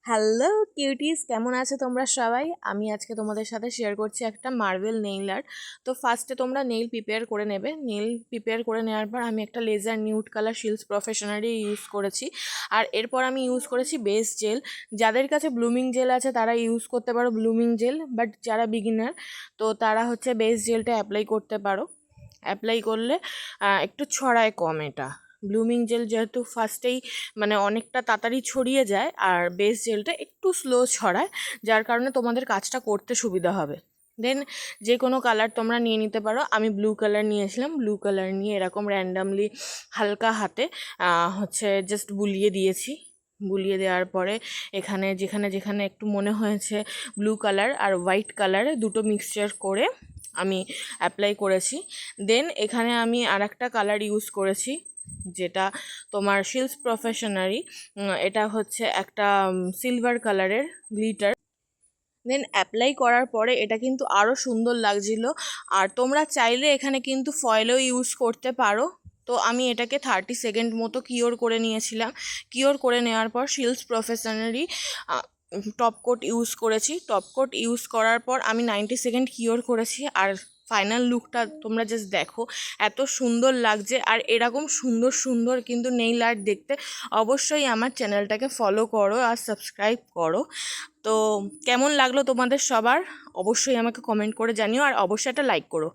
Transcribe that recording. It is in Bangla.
হ্যালো কিউটিস, কেমন আছো তোমরা সবাই? আমি আজকে তোমাদের সাথে শেয়ার করছি একটা মার্বেল নেইল আর্ট। তো ফার্স্টে তোমরা নেইল প্রিপেয়ার করে নেবে। নেইল প্রিপেয়ার করে নেওয়ার পর আমি একটা লেজার নিউড কালার শিলস প্রফেশনারি ইউজ করেছি। আর এরপর আমি ইউজ করেছি বেস জেল। যাদের কাছে ব্লুমিং জেল আছে তারা ইউজ করতে পারো ব্লুমিং জেল, বাট যারা বিগিনার তো তারা হচ্ছে বেস জেলটা অ্যাপ্লাই করতে পারো। অ্যাপ্লাই করলে একটু ছড়ায় কম এটা। ব্লুমিং জেল যেহেতু ফার্স্টেই মানে অনেকটা তাড়াতাড়ি ছড়িয়ে যায়, আর বেস জেলটা একটু স্লো ছড়ায়, যার কারণে তোমাদের কাজটা করতে সুবিধা হবে। দেন যে কোনো কালার তোমরা নিয়ে নিতে পারো। আমি ব্লু কালার নিয়েছিলাম। ব্লু কালার নিয়ে এরকম র্যান্ডামলি হালকা হাতে হচ্ছে জাস্ট বুলিয়ে দিয়েছি। বুলিয়ে দেওয়ার পরে এখানে যেখানে যেখানে একটু মনে হয়েছে ব্লু কালার আর হোয়াইট কালার দুটো মিক্সচার করে আমি অ্যাপ্লাই করেছি। দেন এখানে আমি আর একটা কালার ইউজ করেছি, যেটা তোমার শিলস প্রফেশনারি। এটা হচ্ছে একটা সিলভার কালারের গ্লিটার। দেন অ্যাপ্লাই করার পরে এটা কিন্তু আরও সুন্দর লাগছিল। আর তোমরা চাইলে এখানে কিন্তু ফয়েলও ইউজ করতে পারো। তো আমি এটাকে 30 সেকেন্ড মতো কিওর করে নিয়েছিলাম। কিওর করে নেওয়ার পর শিলস প্রফেশনারি টপ কোট ইউজ করেছি। টপ কোট ইউজ করার পর আমি 90 সেকেন্ড কিওর করেছি। আর ফাইনাল লুকটা তোমরা জাস্ট দেখো, এত সুন্দর লাগছে। আর এরকম সুন্দর সুন্দর কিন্তু নেইল আর্ট দেখতে অবশ্যই আমার চ্যানেলটাকে ফলো করো আর সাবস্ক্রাইব করো। তো কেমন লাগলো তোমাদের সবার অবশ্যই আমাকে কমেন্ট করে জানিও, আর অবশ্যই একটা লাইক করো।